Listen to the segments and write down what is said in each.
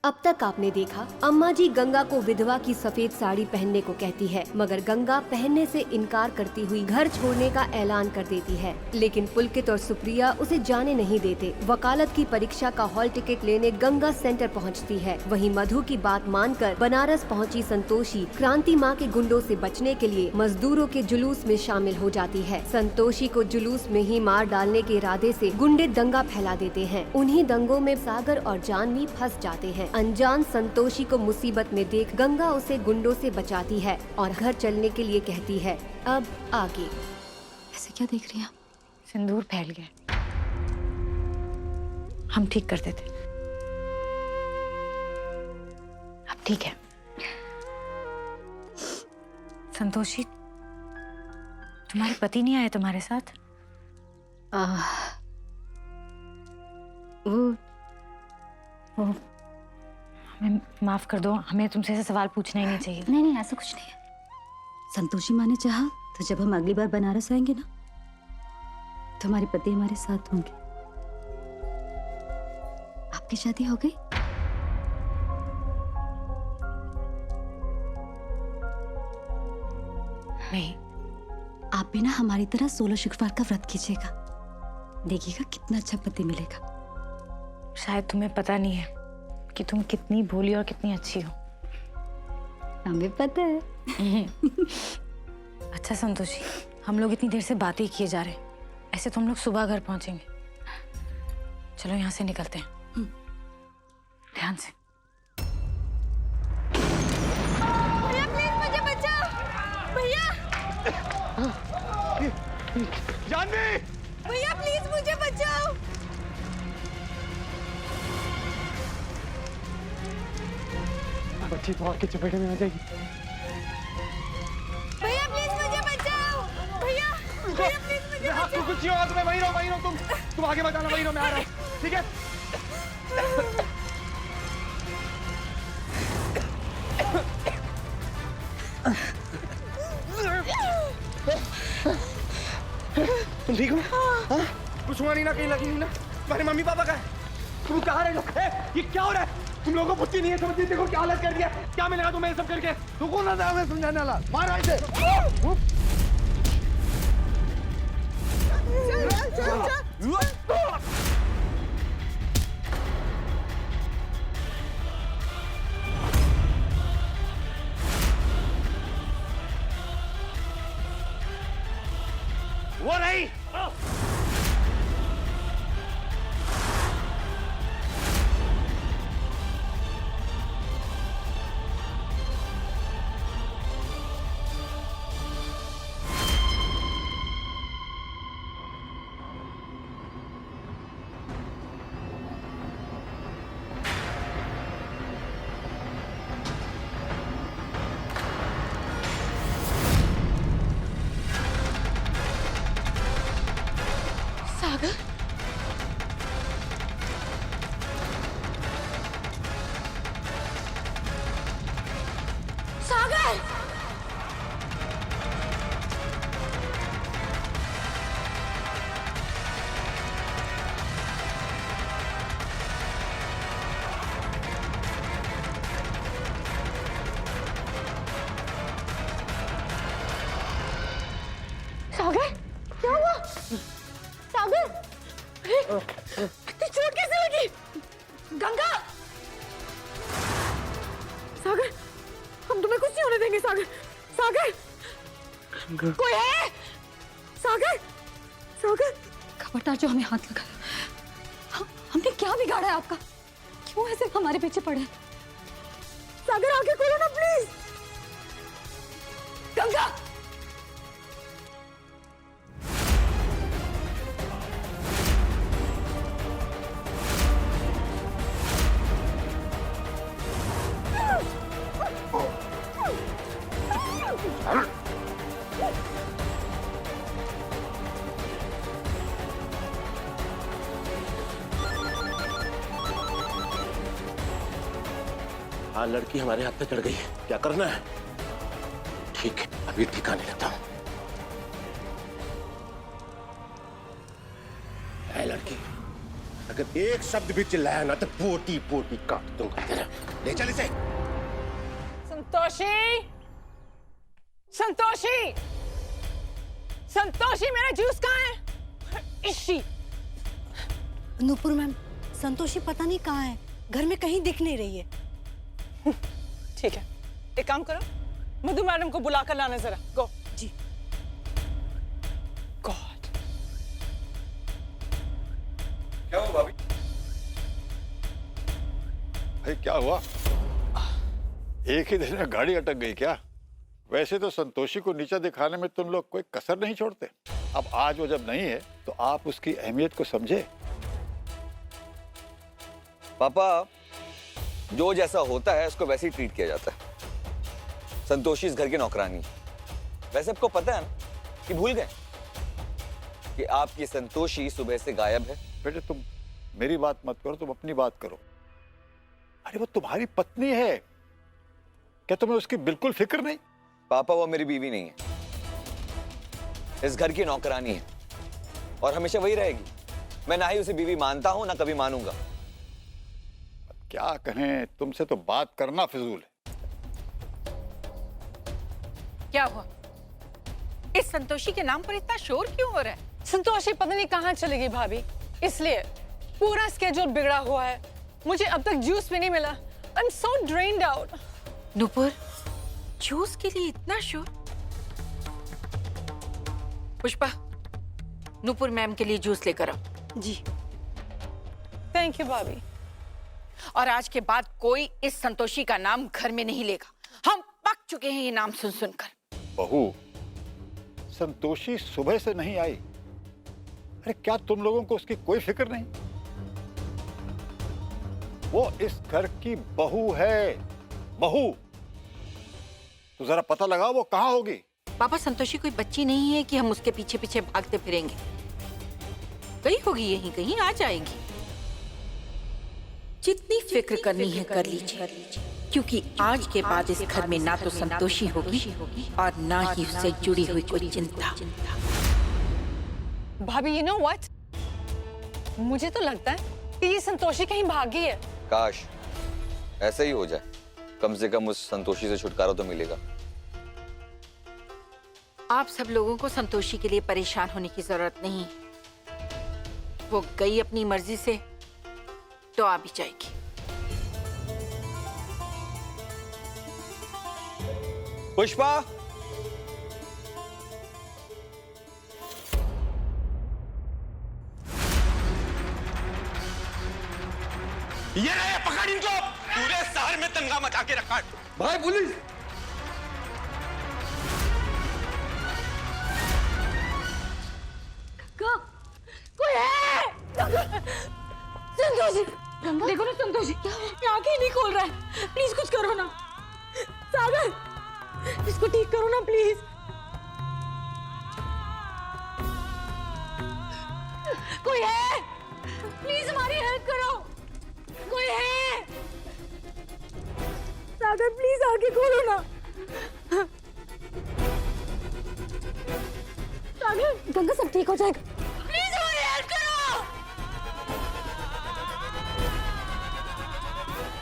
अब तक आपने देखा अम्मा जी गंगा को विधवा की सफेद साड़ी पहनने को कहती है, मगर गंगा पहनने से इनकार करती हुई घर छोड़ने का ऐलान कर देती है। लेकिन पुलकित और सुप्रिया उसे जाने नहीं देते। वकालत की परीक्षा का हॉल टिकट लेने गंगा सेंटर पहुंचती है। वहीं मधु की बात मानकर बनारस पहुंची संतोषी क्रांति माँ के गुंडों से बचने के लिए मजदूरों के जुलूस में शामिल हो जाती है। संतोषी को जुलूस में ही मार डालने के इरादे से गुंडे दंगा फैला देते हैं। उन्हीं दंगों में सागर और जानवी फंस जाते हैं। अनजान संतोषी को मुसीबत में देख गंगा उसे गुंडों से बचाती है और घर चलने के लिए कहती है। अब आगे। ऐसे क्या देख रही हैं आप? सिंदूर फैल गया, हम ठीक कर देते। अब ठीक है। संतोषी, तुम्हारे पति नहीं आए तुम्हारे साथ? वो हमें माफ कर दो, हमें तुमसे ऐसे सवाल पूछना ही नहीं चाहिए। नहीं, ऐसा कुछ नहीं है। संतोषी माँ ने चाहा तो जब हम अगली बार बनारस आएंगे ना, तो हमारे पति हमारे साथ होंगे। आपकी शादी हो गई? नहीं। आप भी ना हमारी तरह 16 शुक्रवार का व्रत कीजिएगा, देखिएगा कितना अच्छा पति मिलेगा। शायद तुम्हें पता नहीं है कि तुम कितनी भोली और कितनी अच्छी हो। हमें पता है। अच्छा संतोषी, हम लोग इतनी देर से बातें किए जा रहे हैं, ऐसे तो हम लोग सुबह घर पहुंचेंगे। चलो यहाँ से निकलते हैं। ध्यान से। भैया प्लीज मुझे बचाओ। भैया जानवी! भैया प्लीज मुझे बचाओ। बच्ची तो आपके चपेटे में आ जाएगी। भैया प्लीज मुझे बचाओ। भैया भैया प्लीज मुझे आपको कुछ नहीं होगा, तुम्हें वहीं रहो तुम आगे बताना, वहीं रहो, मैं आ रहा हूँ, ठीक है? तुम ठीक हो? हाँ? कुछ हुआ नहीं ना, कहीं लगी नहीं ना? तुम्हारे मम्मी पापा का है? तुम कहाँ रहे लोग? ये क्या हो रहा है? तुम लोगों को बुद्धि नहीं है, समझती? देखो क्या हालत कर दिया। क्या मिलेगा तुम्हें सब करके? तू कौन आता है हमें समझाने वाला? मार ऐसे। वो नहीं। सागर, सागर! सागर, क्या हुआ? सागर, इतनी चोट कैसे लगी? गंगा! सागर, हम तुम्हें कुछ नहीं होने देंगे। सागर, सागर, कोई है? सागर, सागर! खबरदार जो हमें हाथ लगाया। हमने क्या बिगाड़ा है आपका? क्यों ऐसे हमारे पीछे पड़े? सागर आगे खोलो ना प्लीज। गंगा! हाँ, लड़की हमारे हाथ पे चढ़ गई है, क्या करना है? ठीक है, अभी ठिकाने लेता हूं। है लड़की, अगर एक शब्द भी चिल्लाया ना तो पोटी पोटी काट दूंगा तेरा। ले चल इसे। संतोषी, संतोषी, संतोषी, मेरा जूस कहाँ है? इशी। नूपुर मैम, संतोषी पता नहीं कहाँ है, घर में कहीं दिख नहीं रही है। ठीक है, एक काम करो, मधु मैडम को बुला कर लाना जरा। गो। जी। गॉड। क्या हुआ भाभी? भाई क्या हुआ? एक ही दिन में गाड़ी अटक गई क्या? वैसे तो संतोषी को नीचा दिखाने में तुम लोग कोई कसर नहीं छोड़ते। अब आज वो जब नहीं है तो आप उसकी अहमियत को समझे। पापा, जो जैसा होता है उसको वैसे ही ट्रीट किया जाता है। संतोषी इस घर की नौकरानी है। वैसे आपको पता है ना कि भूल गए कि आपकी संतोषी सुबह से गायब है। बेटे तुम मेरी बात मत करो, तुम अपनी बात करो। अरे वो तुम्हारी पत्नी है, क्या तुम्हें उसकी बिल्कुल फिक्र नहीं? पापा, वो मेरी बीवी नहीं है, इस घर की नौकरानी है और हमेशा वही रहेगी। मैं ना ही उसे बीवी मानता हूं ना कभी मानूंगा। क्या कहें, तुमसे तो बात करना फिजूल है। क्या हुआ? इस संतोषी के नाम पर इतना शोर क्यों हो रहा है? संतोषी पता नहीं कहाँ चली गई भाभी, इसलिए पूरा स्केड्यूल बिगड़ा हुआ है। मुझे अब तक जूस भी नहीं मिला। I am so drained out. Nupur, juice के लिए इतना शोर? पुष्पा, नुपुर मैम के लिए जूस लेकर आओ। जी। थैंक यू भाभी। और आज के बाद कोई इस संतोषी का नाम घर में नहीं लेगा। हम पक चुके हैं ये नाम सुन सुनकर। बहू, संतोषी सुबह से नहीं आई। अरे क्या तुम लोगों को उसकी कोई फिक्र नहीं? वो इस घर की बहू है, बहू। तो जरा पता लगाओ वो कहाँ होगी। पापा, संतोषी कोई बच्ची नहीं है कि हम उसके पीछे पीछे भागते फिरेंगे। गई होगी यहीं कहीं, आ जाएगी। जितनी फिक्र करनी है कर लीजिए, क्योंकि आज के बाद इस घर में ना तो संतोषी होगी और ना ही उससे जुड़ी हुई कोई चिंता। भाभी, यू नो व्हाट? मुझे तो लगता है कि ये संतोषी कहीं भागी है। काश ऐसा ही हो जाए, कम से कम उस संतोषी से छुटकारा तो मिलेगा। आप सब लोगों को संतोषी के लिए परेशान होने की जरूरत नहीं। वो गई अपनी मर्जी से तो आ भी जाएगी। पुष्पा, ये रहे, पकड़ इनको। पूरे शहर में दंगा मचा के रखा है। भाई पुलिस! कोई है? संतोषी, देखो ना संतोषी, आंखें ही नहीं खोल रहा है। प्लीज कुछ करो ना। सागर, इसको ठीक करो ना प्लीज। कोई है? प्लीज हमारी हेल्प करो। कोई है? सागर प्लीज आंखें खोलो ना। सागर, गंगा सब ठीक हो जाएगा। प्लीज हमारी हेल्प करो।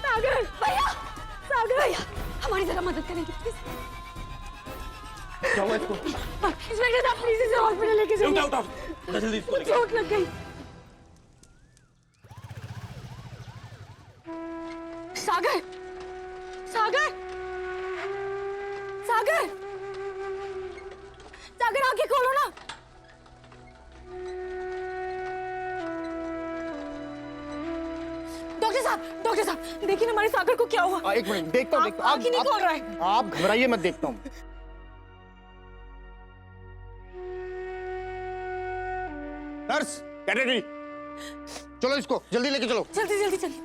सागर भैया, सागर भैया, हमारी जरा मदद करेंगे प्लीज। क्या हुआ इसको? इंस्पेक्टर साहब प्लीज इसे हॉस्पिटल लेके जाइए। उठाओ, जल्दी इसको लेके। चोट लग गई। सागर, सागर, सागर, सागर आंखें खोलो ना। डॉक्टर साहब, देखिए ना हमारे सागर को क्या हुआ। एक मिनट, देखता हूँ। आंखें नहीं खोल रहा है। आप घबराइए मत, देखता हूँ। नर्स, कैडेटरी, चलो इसको जल्दी लेके चलो। जल्दी जल्दी चलिए।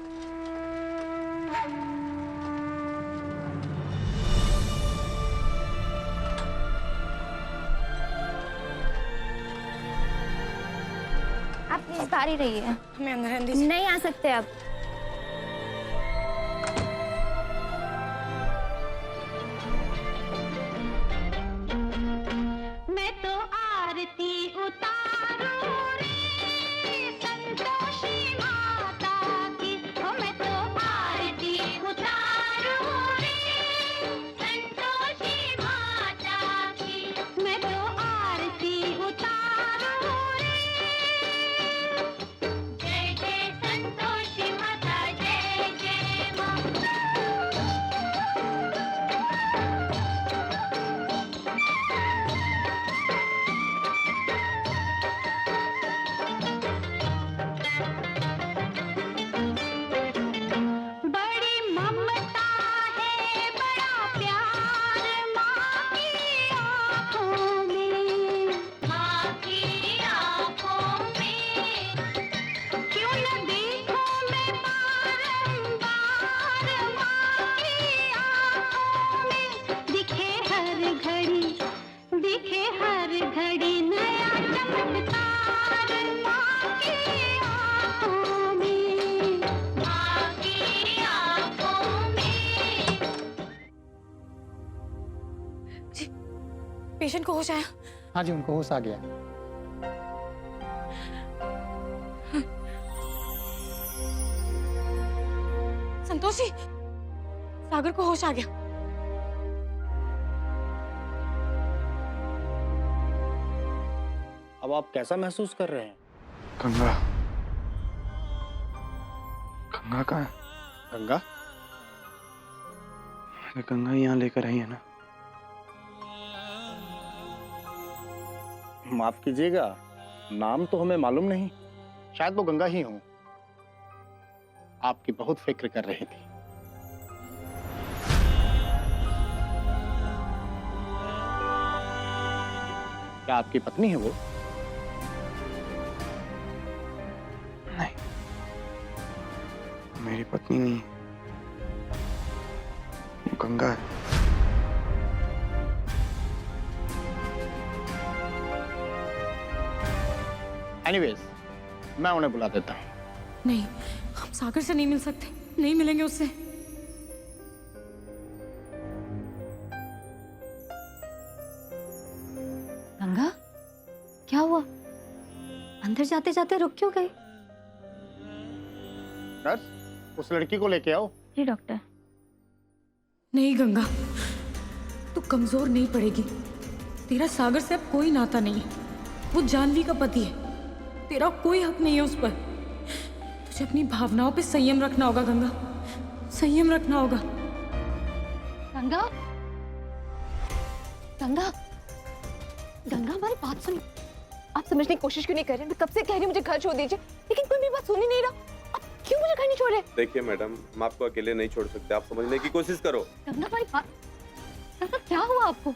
आप प्लीज बाहर ही रहिए। हमें अंदर रहने नहीं आ सकते आप। मैं तो आरती उतारूं रे संतोषी माता की, मैं तो आरती उतारूं। पेशेंट को होश आया? हाँ जी, उनको होश आ गया। संतोषी, सागर को होश आ गया। अब आप कैसा महसूस कर रहे हैं? गंगा, गंगा कहाँ है? गंगा? अरे गंगा यहाँ लेकर आई है ना? माफ कीजिएगा, नाम तो हमें मालूम नहीं। शायद वो गंगा ही हो। आपकी बहुत फिक्र कर रही थी। क्या आपकी पत्नी है वो? नहीं, मेरी पत्नी नहीं, वो गंगा है। एनीवेज, मैं उन्हें बुला देता हूँ। नहीं, हम सागर से नहीं मिल सकते, नहीं मिलेंगे उससे। गंगा, क्या हुआ? अंदर जाते जाते रुक क्यों गई? नर्स, उस लड़की को लेके आओ। जी डॉक्टर। नहीं गंगा, तू कमजोर नहीं पड़ेगी। तेरा सागर से अब कोई नाता नहीं है। वो जानवी का पति है, तेरा कोई हक नहीं है उस पर। तुझे अपनी भावनाओं पे संयम रखना होगा गंगा, संयम रखना होगा। गंगा, गंगा, गंगा हमारी बात सुन। आप समझने की कोशिश क्यों नहीं कर रहे? मैं कब से कह रही हूँ मुझे घर छोड़ दीजिए, लेकिन कोई मेरी बात सुन ही नहीं रहा। आप क्यों मुझे घर नहीं छोड़ रहे? देखिए मैडम, हम आपको अकेले नहीं छोड़ सकते, आप समझने की कोशिश करो। गंगा हमारी बात, गंगा क्या हुआ आपको?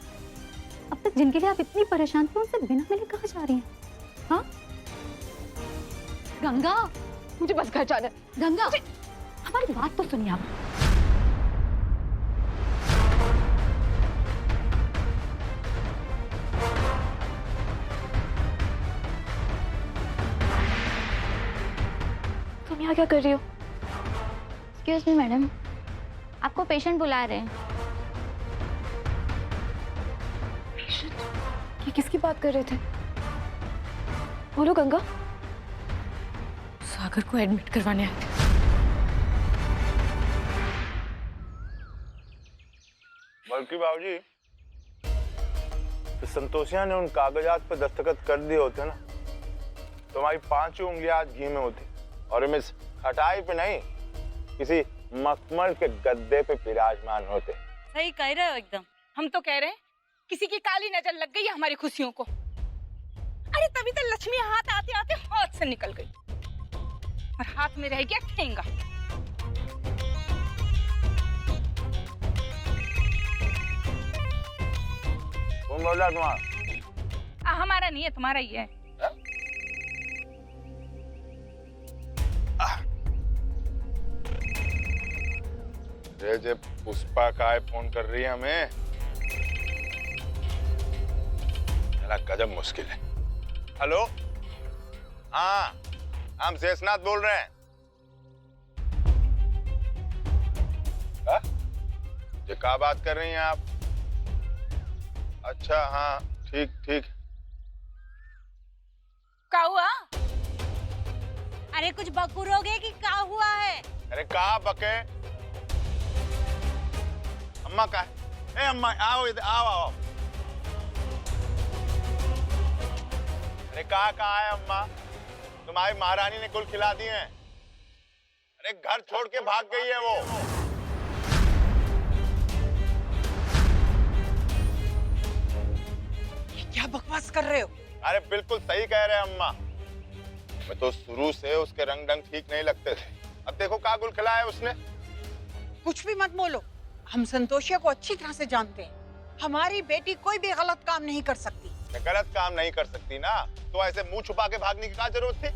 अब तक जिनके लिए आप इतनी परेशान थे उनसे बिना मिले कहाँ जा रही हैं? हाँ? गंगा, मुझे बस घर जाना है। गंगा, हमारी बात तो सुनिए आप। तुम यहाँ क्या कर रही हो? एक्सक्यूज मी मैडम, आपको पेशेंट बुला रहे हैं। ये किसकी बात कर रहे थे? बोलो गंगा। सागर को एडमिट करवाने आए थे। बल्कि बाबूजी, तो संतोषिया ने उन कागजात पर दस्तखत कर दिए होते ना, तो हमारी 5 उंगलियां आज घी में होती और हम इस खटाई पे नहीं, किसी मखमल के गद्दे पे विराजमान होते। सही कह रहे हो एकदम। हम तो कह रहे हैं किसी की काली नजर लग गई है हमारी खुशियों को। अरे तभी तो लक्ष्मी हाथ आते आते हाथ से निकल गई और हाथ में रह गया ठेंगा। कौन बोल रहा तुम्हारा? हमारा नहीं है, तुम्हारा ही है। ये पुष्पा का फोन कर रही है हमें, गजब मुश्किल है। हेलो, हाँ, हम शेषनाथ बोल रहे हैं। ये क्या बात कर रही हैं आप? अच्छा, हाँ, ठीक ठीक। क्या हुआ? अरे कुछ बकुरोगे कि क्या हुआ है? अरे कहा बके? अम्मा का है? ए अम्मा, आओ इधर, आओ आओ। अरे कहा है अम्मा? तुम्हारी महारानी ने कुल खिला दिए हैं। अरे घर छोड़ के भाग गई है वो। क्या बकवास कर रहे हो? अरे बिल्कुल सही कह रहे हैं अम्मा। मैं तो शुरू से उसके रंग ढंग ठीक नहीं लगते थे, अब देखो क्या गुल खिलाया उसने। कुछ भी मत बोलो, हम संतोषिया को अच्छी तरह से जानते हैं। हमारी बेटी कोई भी गलत काम नहीं कर सकती। गलत काम नहीं कर सकती ना, तो ऐसे मुंह छुपा के भागने की क्या जरूरत थी?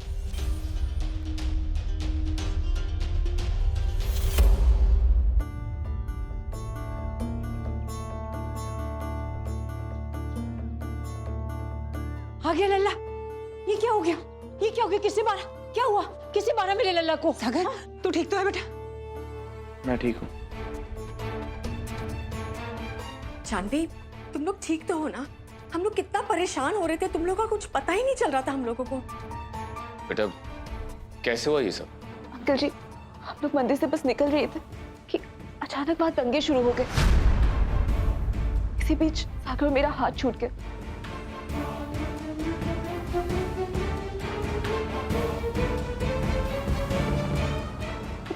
आ गया लल्ला। ये क्या हो गया? ये क्या हो गया? किसने मारा? क्या हुआ? किसने मारा मेरे लल्ला को? सागर, तू ठीक तो है बेटा? मैं ठीक हूँ। जानवी, तुम लोग ठीक तो हो ना? हम लोग कितना परेशान हो रहे थे, तुम लोग का कुछ पता ही नहीं चल रहा था हम लोगों को। बेटा कैसे हुआ ये सब? अंकल जी, हम लोग मंदिर से बस निकल रहे थे कि अचानक वहां दंगे शुरू हो गए। इसी बीच सागर मेरा हाथ छूट गया।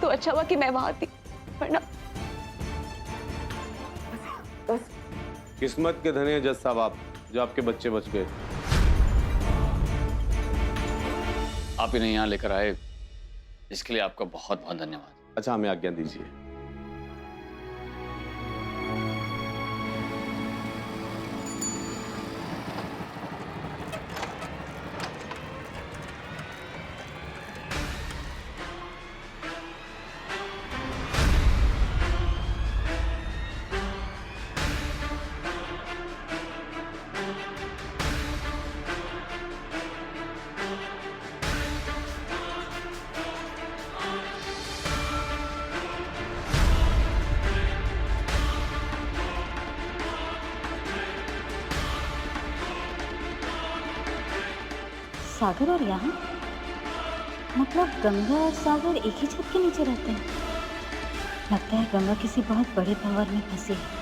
तो अच्छा हुआ कि मैं वहां थी, वरना बस। किस्मत के धनी हैं जज साहब आप, जो आपके बच्चे बच गए। आप इन्हें यहाँ लेकर आए, इसके लिए आपका बहुत बहुत धन्यवाद। अच्छा, हमें आज्ञा दीजिए। सागर और यहाँ, मतलब गंगा और सागर एक ही छत के नीचे रहते हैं। लगता है गंगा किसी बहुत बड़े भंवर में फंसी है।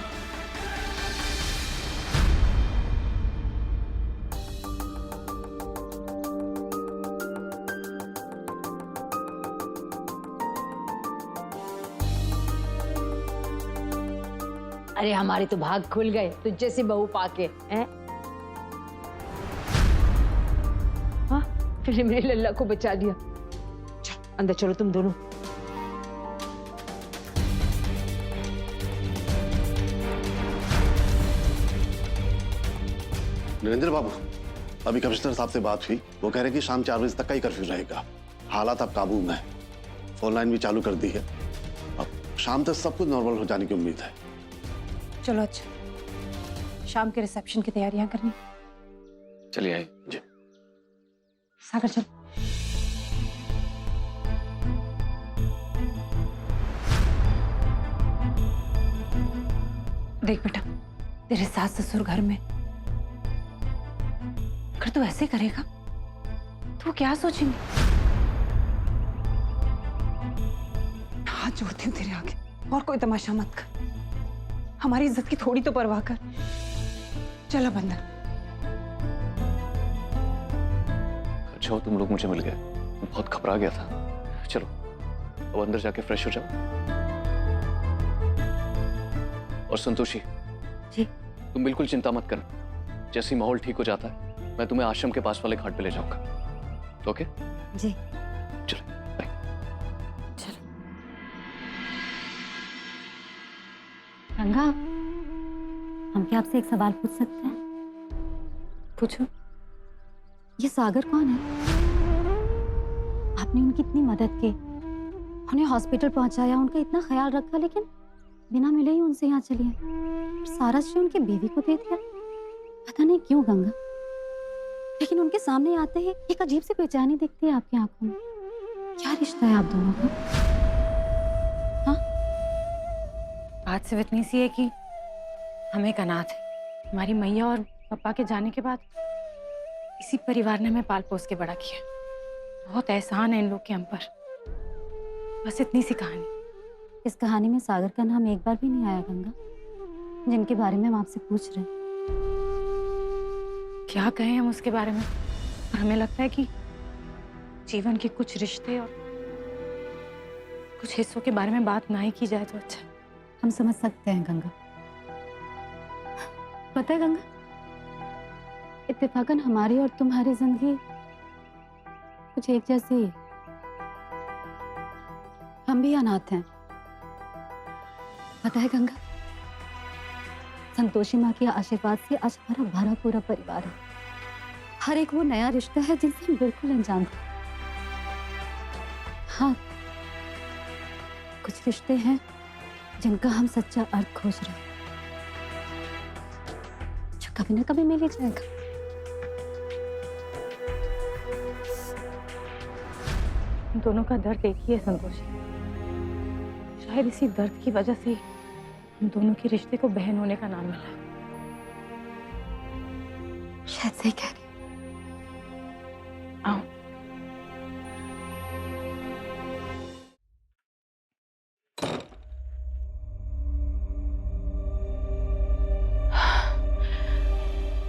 अरे हमारे तो भाग खुल गए तुझ जैसी बहू पाके हैं। हाँ, फिर मेरे लल्ला को बचा लिया। अंदर चलो तुम दोनों। नरेंद्र बाबू, अभी कमिश्नर साहब से बात हुई, वो कह रहे कि शाम 4 बजे तक का ही कर्फ्यू रहेगा। हालात अब काबू में है, फोन लाइन भी चालू कर दी है। अब शाम तक सब कुछ नॉर्मल हो जाने की उम्मीद है। चलो अच्छा, शाम के रिसेप्शन की तैयारियां करनी। चलिए आइए। जी सागर चल। देख बेटा, तेरे सास ससुर घर में, अगर तू ऐसे करेगा तो वो क्या सोचेंगे? हाथ जोड़ती हूँ तेरे आगे, और कोई तमाशा मत कर। हमारी इज्जत की थोड़ी तो परवाह कर। चलो अंदर। अच्छा हो तुम लोग मुझे मिल गए, मैं बहुत घबरा गया था। चलो अब अंदर जाके फ्रेश हो जाओ। और संतोषी जी, तुम बिल्कुल चिंता मत करना, जैसे ही माहौल ठीक हो जाता है मैं तुम्हें आश्रम के पास वाले घाट पे ले जाऊंगा। ओके जी। चलो बाय। गंगा, हम क्या आपसे एक सवाल पूछ सकते हैं? पूछो। ये सागर कौन है? आपने उनकी इतनी मदद की, उन्हें हॉस्पिटल पहुंचाया, उनका इतना ख्याल रखा, लेकिन बिना मिले ही उनसे यहाँ चली है। सारा श्रेय उनकी बीवी को दे दिया। पता नहीं क्यों गंगा, लेकिन उनके सामने आते ही एक अजीब सी बेचैनी दिखती है आपकी आंखों में। क्या रिश्ता है आप दोनों का? हाँ? बात सिर्फ इतनी सी है कि हम एक अनाथ है। हमारी मैया और पापा के जाने के बाद इसी परिवार ने हमें पाल पोस के बड़ा किया। बहुत एहसान है इन लोग के हम पर। बस इतनी सी कहानी। इस कहानी में सागर का नाम एक बार भी नहीं आया गंगा, जिनके बारे में हम आपसे पूछ रहे हैं। क्या कहें हम उसके बारे में? और हमें लगता है कि जीवन के कुछ रिश्ते और कुछ हिस्सों के बारे में बात ना ही की जाए तो अच्छा। हम समझ सकते हैं गंगा। पता है गंगा, इत्तेफाकन हमारी और तुम्हारी जिंदगी कुछ एक जैसी है। हम भी अनाथ हैं। पता है गंगा, संतोषी माँ के आशीर्वाद से आज हमारा भरा पूरा परिवार है। हर एक वो नया रिश्ता है जिनसे हम बिल्कुल अनजान थे। हाँ, कुछ रिश्ते हैं जिनका हम सच्चा अर्थ खोज रहे हैं, जो कभी ना कभी मिल ही जाएगा। हम दोनों का दर्द एक ही है संतोषी। शायद इसी दर्द की वजह से हम दोनों के रिश्ते को बहन होने का नाम मिला। शायद सही कह रही। आओ।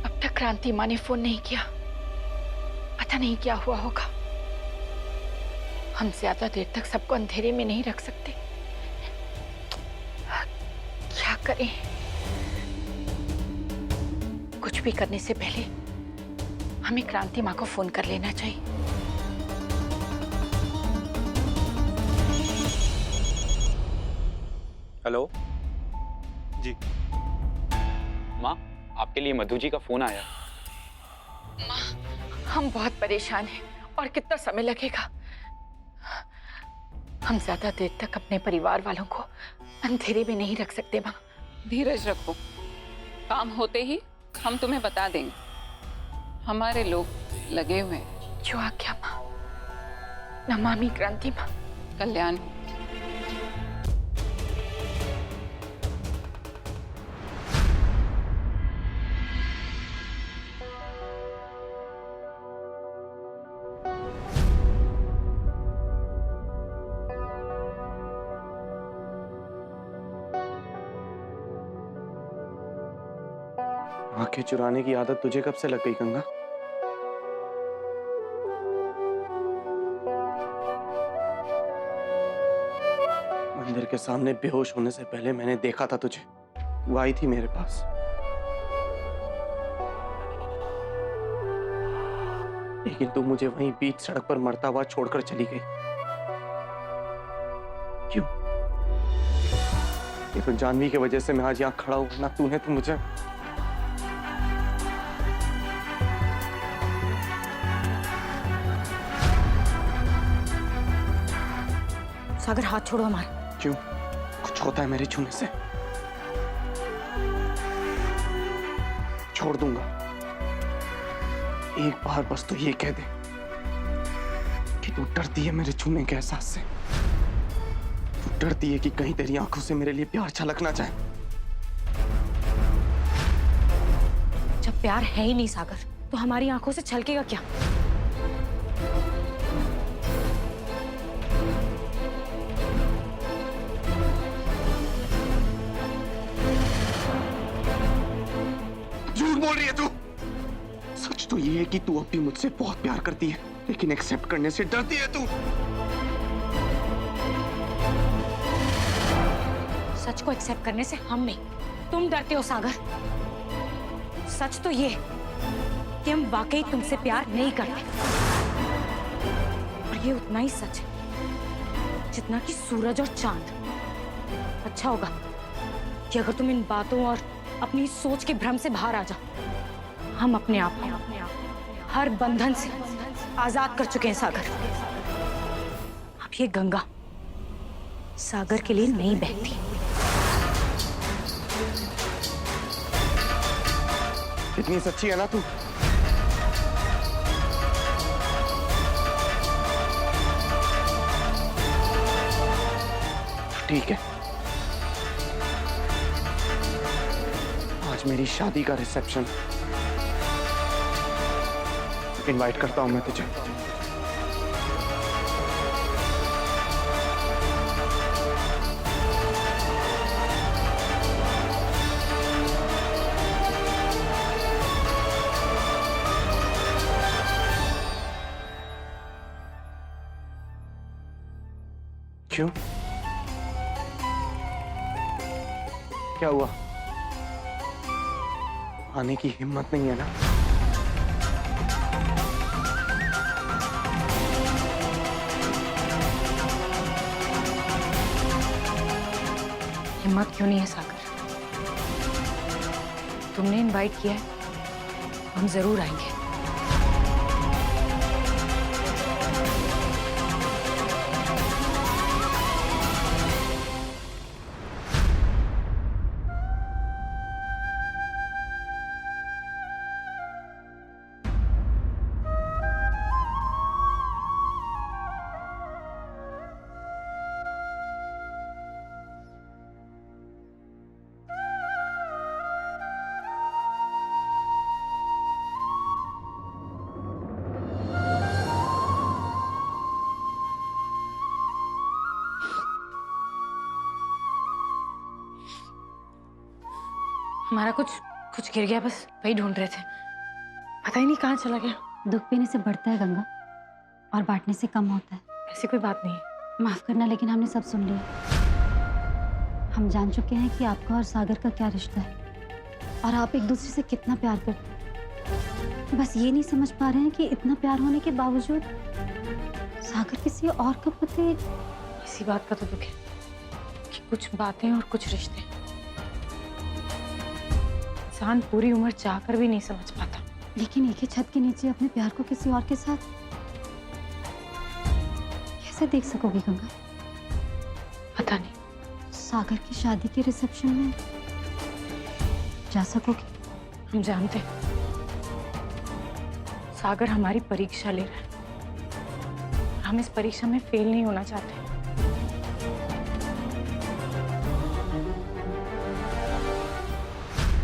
अब तक क्रांति माँ ने फोन नहीं किया, पता नहीं क्या हुआ होगा। हम ज्यादा देर तक सबको अंधेरे में नहीं रख सकते। क्या करें? कुछ भी करने से पहले हमें क्रांति माँ को फोन कर लेना चाहिए। हेलो जी माँ, आपके लिए मधु जी का फोन आया। माँ, हम बहुत परेशान हैं और कितना समय लगेगा। हम ज्यादा देर तक अपने परिवार वालों को अंधेरे में नहीं रख सकते माँ। धीरज रखो, काम होते ही हम तुम्हें बता देंगे। हमारे लोग लगे हुए हैं। जो आज्ञा माँ। नमामि क्रांति माँ। कल्याण। आंखें चुराने की आदत तुझे कब से लग गई गंगा? मंदिर के सामने बेहोश होने से पहले मैंने देखा था तुझे। तू आई थी मेरे पास। लेकिन तू मुझे वहीं बीच सड़क पर मरता हुआ छोड़कर चली गई। क्यों? ये तो जानवी की वजह से मैं आज यहाँ खड़ा हूं, ना तूने तो मुझे। सागर हाथ छोड़ो हमारा। क्यों? कुछ होता है मेरे छूने से? छोड़ दूंगा। एक बार बस तो ये कह दे कि तू डरती है मेरे छूने के एहसास से। तू डरती है कि कहीं तेरी आंखों से मेरे लिए प्यार छलक ना जाए। जब प्यार है ही नहीं सागर, तो हमारी आंखों से छलकेगा क्या? झूठ बोल रही है तू। सच तो ये है कि तू अब भी मुझसे बहुत प्यार करती है, लेकिन एक्सेप्ट करने से डरती है तू। सच को एक्सेप्ट करने से हम नहीं, तुम डरते हो सागर। सच तो ये कि हम वाकई तुमसे प्यार नहीं करते, और ये उतना ही सच है जितना कि सूरज और चांद। अच्छा होगा कि अगर तुम इन बातों और अपनी सोच के भ्रम से बाहर आ जाओ। हम अपने आप को हर बंधन से आजाद कर चुके हैं सागर। अब ये गंगा सागर के लिए नहीं बहती। कितनी सच्ची है ना तू। ठीक है, आज मेरी शादी का रिसेप्शन। इनवाइट करता हूं मैं तुझे। क्यों? क्या हुआ? आने की हिम्मत नहीं है ना? हिम्मत क्यों नहीं है सागर? तुमने इनवाइट किया है, हम जरूर आएंगे। हमारा कुछ गिर गया, बस वही ढूंढ रहे थे, पता ही नहीं कहाँ चला गया। दुख पीने से बढ़ता है गंगा, और बांटने से कम होता है। ऐसी कोई बात नहीं है। माफ करना, लेकिन हमने सब सुन लिया। हम जान चुके हैं कि आपका और सागर का क्या रिश्ता है, और आप एक दूसरे से कितना प्यार करते हैं। बस ये नहीं समझ पा रहे हैं कि इतना प्यार होने के बावजूद सागर किसी और का पति। इसी बात का तो दुख है कि कुछ बातें और कुछ रिश्ते इंसान पूरी उम्र चाहकर भी नहीं समझ पाता। लेकिन एक ही छत के नीचे अपने प्यार को किसी और के साथ कैसे देख सकोगी गंगा? पता नहीं। सागर की शादी के रिसेप्शन में जा सकोगी? हम जानते हैं सागर हमारी परीक्षा ले रहा है, हम इस परीक्षा में फेल नहीं होना चाहते।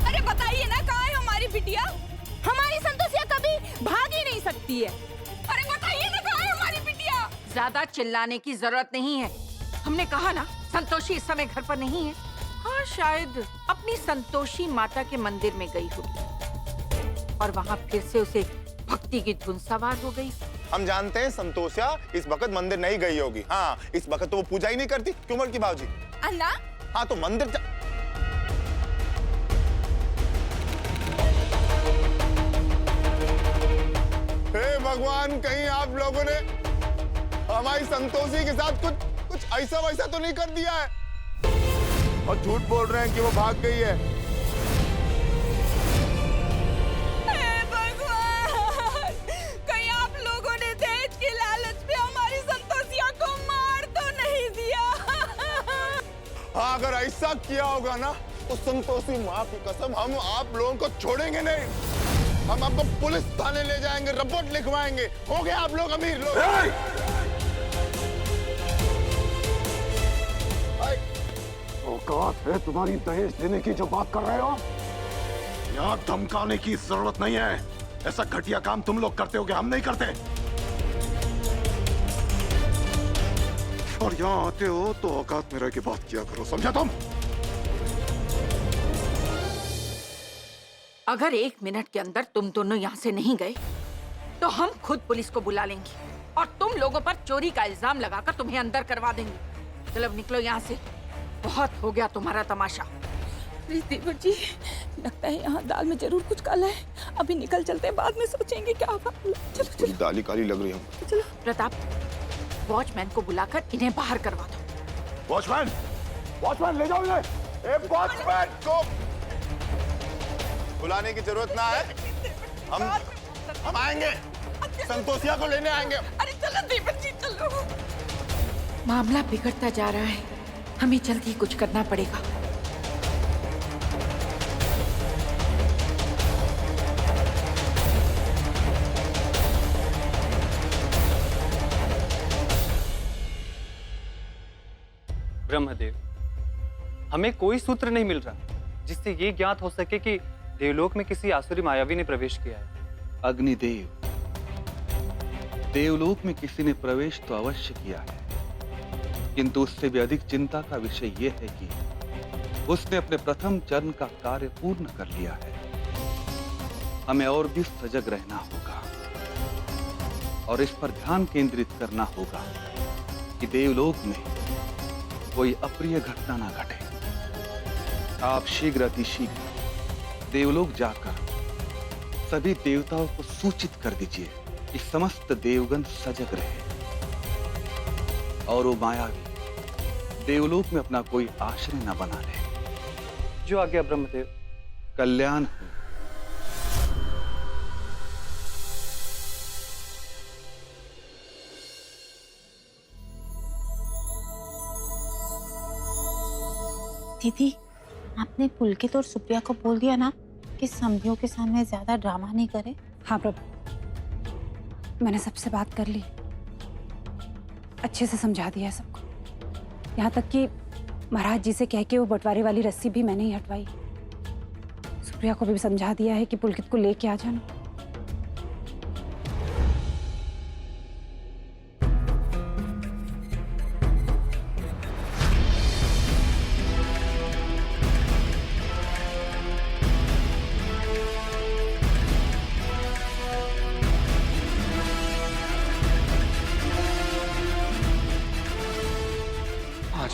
अरे बताइए ना, कहाँ है हमारी बिटिया? हमारी संतोषिया कभी भाग ही नहीं सकती है। अरे बताइए ना, कहाँ है हमारी बिटिया? ज्यादा चिल्लाने की जरूरत नहीं है। हमने कहा ना, संतोषी इस समय घर पर नहीं है। हाँ, शायद अपनी संतोषी माता के मंदिर में गई होगी और वहाँ फिर से उसे भक्ति की धुन सवार हो गई। हम जानते हैं संतोषिया इस वक्त मंदिर नहीं गई होगी। हाँ, इस वक्त तो वो पूजा ही नहीं करती। क्यों बड़की भाऊजी? अन्ना? हाँ, तो मंदिर हे भगवान, कहीं आप लोगों ने हमारी संतोषी के साथ कुछ ऐसा वैसा तो नहीं कर दिया है? और झूठ बोल रहे हैं कि वो भाग गई है। हे भगवान, कहीं आप लोगों ने दहेज के लालच में हमारी संतोषिया को मार तो नहीं दिया? हाँ, अगर ऐसा किया होगा ना तो संतोषी माँ की कसम हम आप लोगों को छोड़ेंगे नहीं। हम आपको पुलिस थाने ले जाएंगे, रिपोर्ट लिखवाएंगे। हो गए आप लोग अमीर लोग। औकात है तुम्हारी दहेज देने की जो बात कर रहे हो? यहाँ धमकाने की जरूरत नहीं है। ऐसा घटिया काम तुम लोग करते हो कि हम नहीं करते। और यहाँ आते हो तो औकात में रह के बात किया करो, समझा तुम? अगर 1 मिनट के अंदर तुम दोनों यहाँ से नहीं गए तो हम खुद पुलिस को बुला लेंगे और तुम लोगों पर चोरी का इल्जाम लगाकर तुम्हें अंदर करवा देंगे। चलो निकलो यहाँ से, बहुत हो गया तुम्हारा तमाशा। देवर जी, लगता है यहाँ दाल में जरूर कुछ काला है। अभी निकल चलते हैं, बाद में सोचेंगे क्या होगा। चलो चलो। दाल काली लग रही है। चलो। प्रताप, वॉचमैन को बुलाकर इन्हें बाहर करवा दो। वॉचमैन, वॉचमैन ले जाओ इन्हें। वॉचमैन को बुलाने की जरूरत ना है। हम आएंगे, संतोषिया को लेने आएंगे। अरे चलो देवर जी, चलो। मामला बिगड़ता जा रहा है, हमें जल्दी कुछ करना पड़ेगा। ब्रह्मदेव, हमें कोई सूत्र नहीं मिल रहा जिससे ये ज्ञात हो सके कि देवलोक में किसी आसुरी मायावी ने प्रवेश किया है। अग्निदेव, देवलोक में किसी ने प्रवेश तो अवश्य किया है, किंतु उससे भी अधिक चिंता का विषय यह है कि उसने अपने प्रथम चरण का कार्य पूर्ण कर लिया है। हमें और भी सजग रहना होगा और इस पर ध्यान केंद्रित करना होगा कि देवलोक में कोई अप्रिय घटना ना घटे। आप शीघ्र अतिशीघ्र देवलोक जाकर सभी देवताओं को सूचित कर दीजिए कि समस्त देवगण सजग रहे और वो मायावी देवलोक में अपना कोई आश्रय न बना ले। जो आ गया ब्रह्मदेव। कल्याण हो। दीदी, आपने पुलकित और सुप्रिया को बोल दिया ना कि समधियों के सामने ज्यादा ड्रामा नहीं करे? हाँ प्रभु, मैंने सबसे बात कर ली, अच्छे से समझा दिया है सबको। यहाँ तक कि महाराज जी से कह के वो बंटवारे वाली रस्सी भी मैंने ही हटवाई। सुप्रिया को भी समझा दिया है कि पुलकित को लेके आ जाना।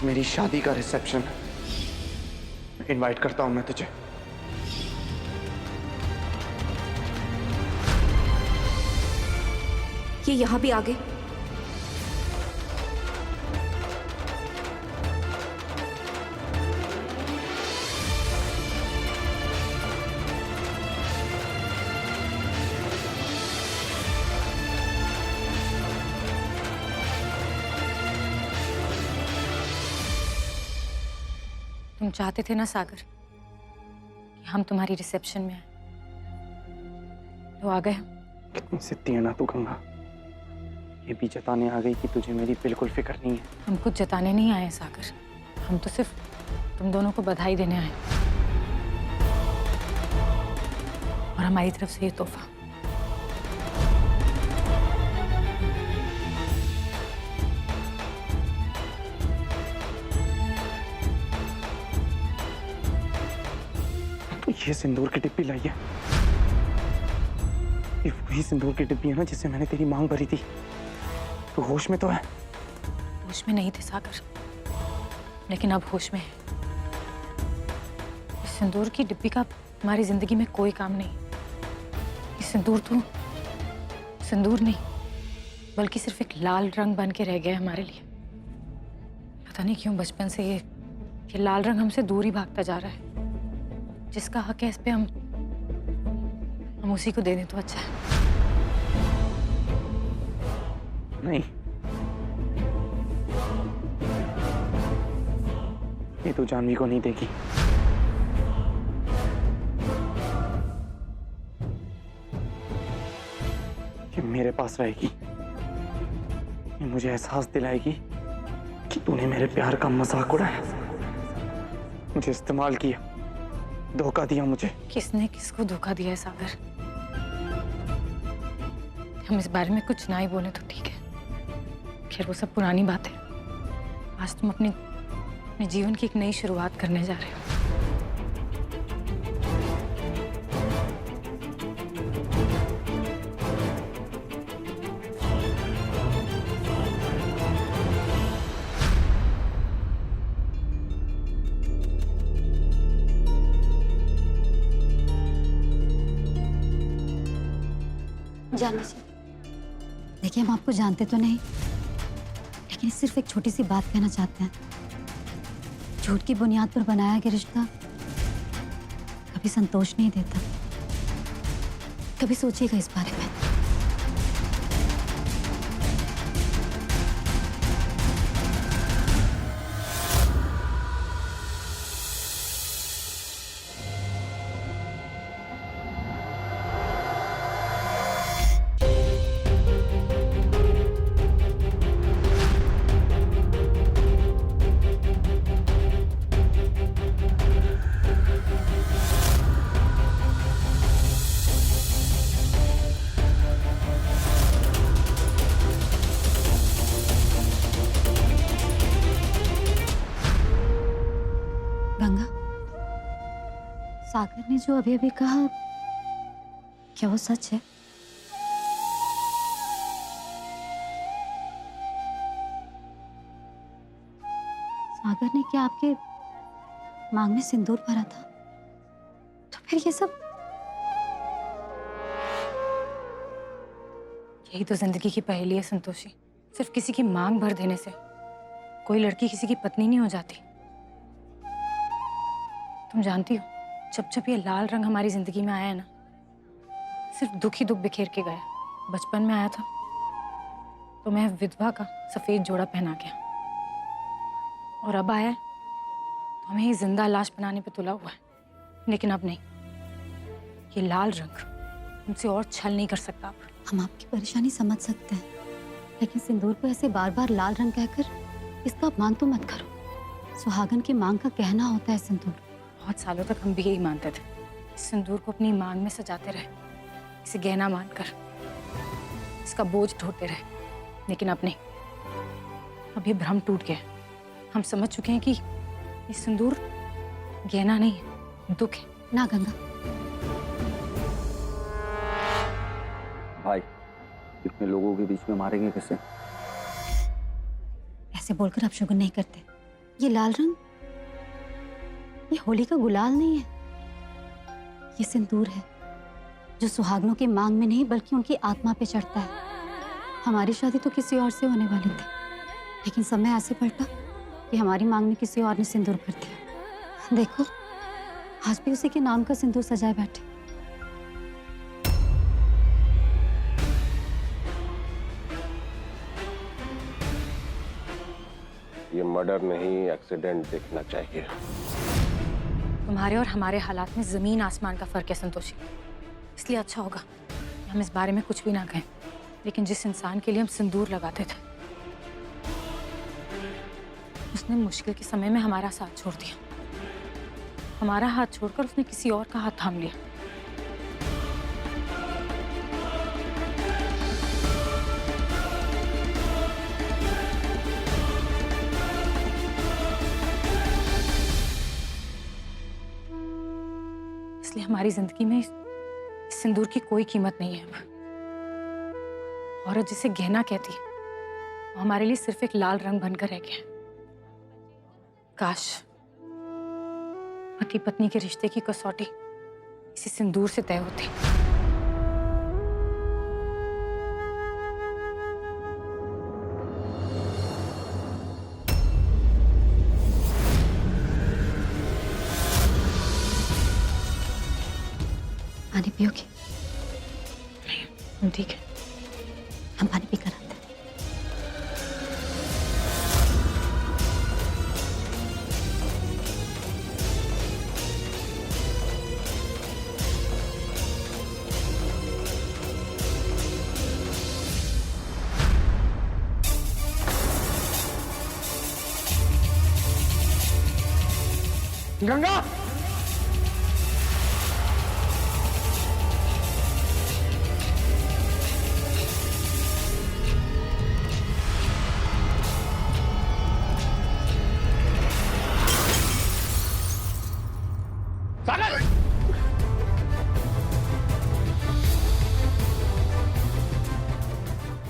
मेरी शादी का रिसेप्शन इनवाइट करता हूं मैं तुझे। ये यहाँ भी आ गए। तुम चाहते थे ना सागर कि हम तुम्हारी रिसेप्शन में आए, तो आ गए। कितनी सिद्धि है ना तू गंगा, ये भी जताने आ गई कि तुझे मेरी बिल्कुल फिक्र नहीं है। हम कुछ जताने नहीं आए सागर, हम तो सिर्फ तुम दोनों को बधाई देने आए और हमारी तरफ से ये तोहफा। तो ये सिंदूर की डिब्बी लाई है, ये वही सिंदूर की डिब्बी है ना जिससे मैंने तेरी मांग भरी थी। तू होश में तो है? होश में नहीं थे सागर, लेकिन अब होश में है। इस सिंदूर की डिब्बी का हमारी जिंदगी में कोई काम नहीं। ये सिंदूर तो सिंदूर नहीं, बल्कि सिर्फ एक लाल रंग बन के रह गया है हमारे लिए। पता नहीं क्यों बचपन से ये लाल रंग हमसे दूर ही भागता जा रहा है। जिसका हक है इस पे हम उसी को दे दें तो अच्छा है। नहीं, ये तो जानवी को नहीं देगी। ये मेरे पास रहेगी। ये मुझे एहसास दिलाएगी कि तूने मेरे प्यार का मजाक उड़ाया, मुझे इस्तेमाल किया, धोखा दिया मुझे। किसने किसको धोखा दिया है सागर? हम इस बारे में कुछ ना ही बोले तो ठीक है। खैर वो सब पुरानी बात है। आज तुम अपने जीवन की एक नई शुरुआत करने जा रहे हो। जानवी जी, देखिए हम आपको जानते तो नहीं, लेकिन सिर्फ एक छोटी सी बात कहना चाहते हैं। झूठ की बुनियाद पर बनाया गया रिश्ता कभी संतोष नहीं देता। कभी सोचिएगा इस बारे में। गंगा, सागर ने जो अभी अभी कहा, क्या वो सच है? सागर ने क्या आपके मांग में सिंदूर भरा था? तो फिर ये सब? यही तो जिंदगी की पहेली है संतोषी। सिर्फ किसी की मांग भर देने से कोई लड़की किसी की पत्नी नहीं हो जाती। तुम जानती हो, जब जब ये लाल रंग हमारी जिंदगी में आया है ना, सिर्फ दुख ही दुख बिखेर के गया। बचपन में आया था तो मैं विधवा का सफेद जोड़ा पहना गया, और अब आया है तो हमें ही जिंदा लाश बनाने पे तुला हुआ है। लेकिन अब नहीं, ये लाल रंग हमसे और छल नहीं कर सकता। अब हम आपकी परेशानी समझ सकते हैं, लेकिन सिंदूर को ऐसे बार बार लाल रंग कहकर इसका अपमान तो मत करो। सुहागन की मांग का गहना होता है सिंदूर। बहुत सालों तक हम भी यही मानते थे। इस सिंदूर को अपनी मांग में सजाते रहे, इसे गहना मानकर इसका बोझ ढोते रहे। लेकिन अब नहीं, अब ये भ्रम टूट गया। हम समझ चुके हैं कि ये सिंदूर गहना नहीं है, दुख है। ना गंगा, भाई इतने लोगों के बीच में मारेंगे कैसे? ऐसे बोलकर आप शुगन नहीं करते। ये लाल रंग, ये होली का गुलाल नहीं है, ये सिंदूर है जो सुहागनों के मांग में नहीं बल्कि उनकी आत्मा पे चढ़ता है। हमारी शादी तो किसी और से होने वाली थी, लेकिन समय ऐसे पलटा कि हमारी मांग में किसी और ने सिंदूर भर दिया। देखो, आज भी उसी के नाम का सिंदूर सजाए बैठे। ये मर्डर नहीं, एक्सीडेंट दिखना चाहिए। तुम्हारे और हमारे हालात में जमीन आसमान का फर्क है संतोषी, इसलिए अच्छा होगा कि हम इस बारे में कुछ भी ना कहें। लेकिन जिस इंसान के लिए हम सिंदूर लगाते थे, उसने मुश्किल के समय में हमारा साथ छोड़ दिया। हमारा हाथ छोड़कर उसने किसी और का हाथ थाम लिया। इसलिए हमारी जिंदगी में इस सिंदूर की कोई कीमत नहीं है। औरत जिसे गहना कहती है, वो हमारे लिए सिर्फ एक लाल रंग बनकर रह गया। काश पति पत्नी के रिश्ते की कसौटी इसी सिंदूर से तय होती। पानी पियोगे? नहीं, ठीक है, हम पानी पीकर आते हैं। गंगा, सागर!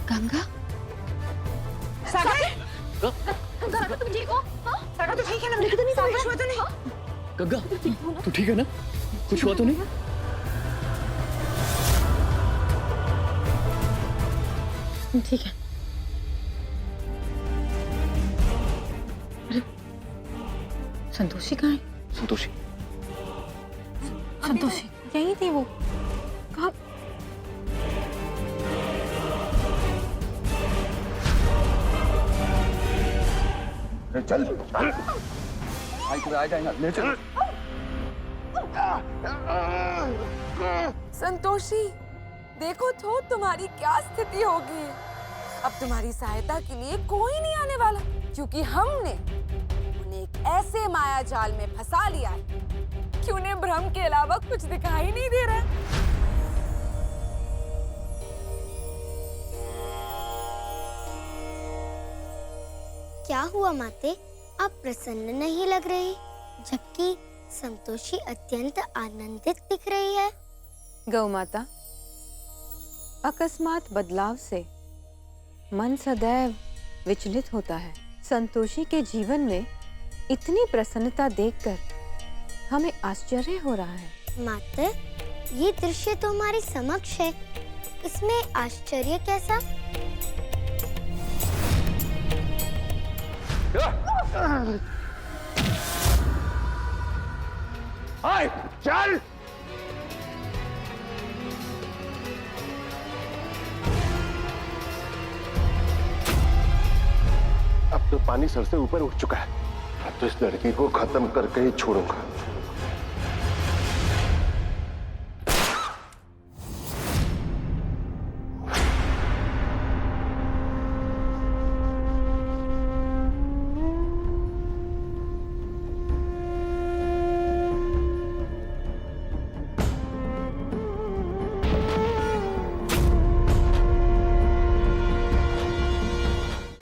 गंगा? सागर, गंगा तुम ठीक हो? सागर तो ठीक है ना? कितनी कुछ हुआ तो नहीं? गंगा, तू ठीक है ना? कुछ हुआ तो नहीं? ठीक है। अरे संतोषी कहाँ है? संतोषी? संतोषी यही थी वो। कहाँ? चल आ जाएगा, ले चल। संतोषी, देखो तो तुम्हारी क्या स्थिति होगी। अब तुम्हारी सहायता के लिए कोई नहीं आने वाला, क्योंकि हमने उन्हें एक ऐसे माया जाल में फंसा लिया है कि उन्हें भ्रम के अलावा कुछ दिखाई नहीं दे रहा। क्या हुआ माते? आप प्रसन्न नहीं लग रही, जबकि संतोषी अत्यंत आनंदित दिख रही है। गौ माता, अकस्मात बदलाव से मन सदैव विचलित होता है। संतोषी के जीवन में इतनी प्रसन्नता देखकर हमें आश्चर्य हो रहा है। माते, ये दृश्य तो हमारे समक्ष है, इसमें आश्चर्य कैसा? आए, चल। अब तो पानी सर से ऊपर उठ चुका है। अब तो इस लड़की को खत्म करके ही छोड़ूंगा।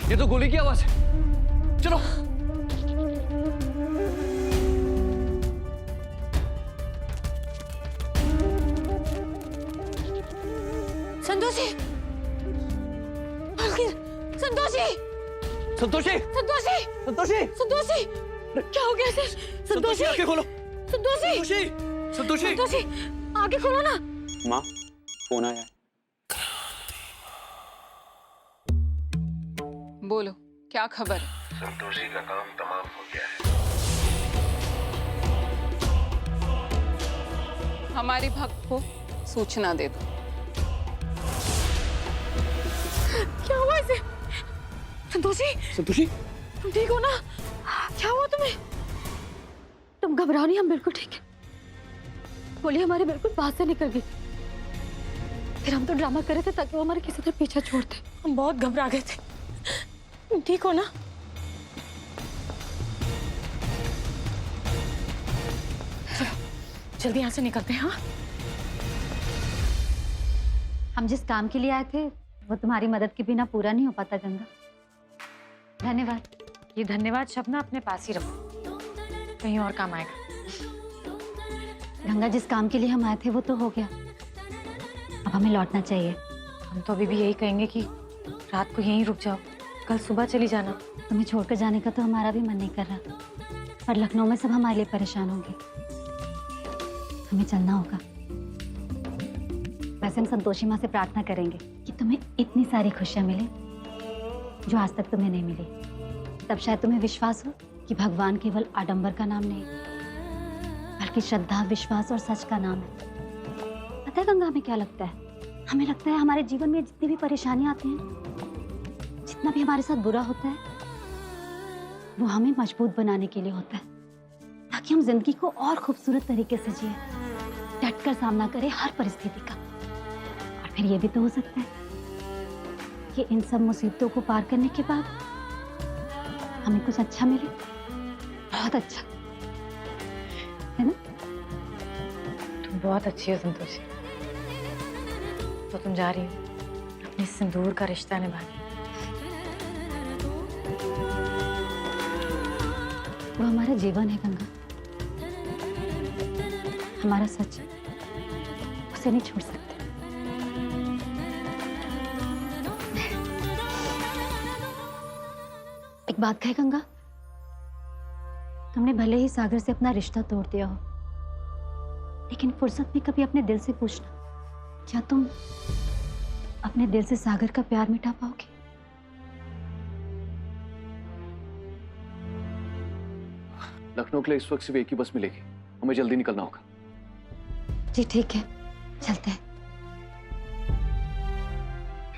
ये तो गोली की आवाज है। चलो। संतोषी, संतोषी, संतोषी संतोषी संतोषी संतोषी क्या हो गया सर? संतोषी आंखें खोलो। संतोषी संतोषी संतोषी आंखें खोलो ना। माँ फोन आया है। बोलो क्या खबर है? संतोषी का काम तमाम हो गया है। हमारी भक्त को सूचना दे दो। क्या हुआ इसे? संतोषी संतोषी तुम ठीक हो ना? क्या हुआ तुम्हें? तुम घबराओ नहीं, हम बिल्कुल ठीक है। गोली हमारे बिल्कुल पास से निकल गई। फिर हम तो ड्रामा कर रहे थे ताकि वो हमारे किसी तरह पीछा छोड़ते। हम बहुत घबरा गए थे। तुम ठीक हो ना? चलो जल्दी यहाँ से निकलते हैं। हाँ हम जिस काम के लिए आए थे वो तुम्हारी मदद के बिना पूरा नहीं हो पाता गंगा। धन्यवाद। ये धन्यवाद शब्द ना अपने पास ही रखो, कहीं और काम आएगा। गंगा, जिस काम के लिए हम आए थे वो तो हो गया, अब हमें लौटना चाहिए। हम तो अभी भी यही कहेंगे कि रात को यहीं रुक जाओ, कल सुबह चली जाना। तुम्हें छोड़कर जाने का तो हमारा भी मन नहीं कर रहा, पर लखनऊ में सब हमारे लिए परेशान होंगे। हमें चलना होगा। वैसे हम संतोषी माँ से प्रार्थना करेंगे कि तुम्हें इतनी सारी खुशियाँ मिले जो आज तक तुम्हें नहीं मिली। तब शायद तुम्हें विश्वास हो कि भगवान केवल आडंबर का नाम नहीं बल्कि श्रद्धा, विश्वास और सच का नाम है। पता है गंगा, हमें क्या लगता है? हमें लगता है हमारे जीवन में जितनी भी परेशानियां आती हैं, जितना भी हमारे साथ बुरा होता है, वो हमें मजबूत बनाने के लिए होता है, ताकि हम जिंदगी को और खूबसूरत तरीके से जिए, डटकर सामना करें हर परिस्थिति का। और फिर ये भी तो हो सकता है कि इन सब मुसीबतों को पार करने के बाद हमें कुछ अच्छा मिले, बहुत अच्छा, है ना? तुम बहुत अच्छी हो संतोषी। तो तुम जा रही हो अपने सिंदूर का रिश्ता निभाने। वो हमारा जीवन है गंगा, हमारा सच, उसे नहीं छोड़ सकते। एक बात कहे गंगा, तुमने भले ही सागर से अपना रिश्ता तोड़ दिया हो, लेकिन फुर्सत में कभी अपने दिल से पूछना, क्या तुम अपने दिल से सागर का प्यार मिटा पाओगे? लखनऊ के लिए इस वक्त सिर्फ एक ही बस मिलेगी, हमें जल्दी निकलना होगा। जी ठीक है, चलते हैं।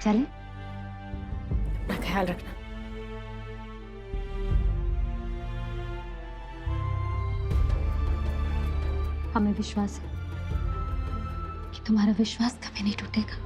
चलें? अपना ख्याल रखना। हमें विश्वास है कि तुम्हारा विश्वास कभी नहीं टूटेगा।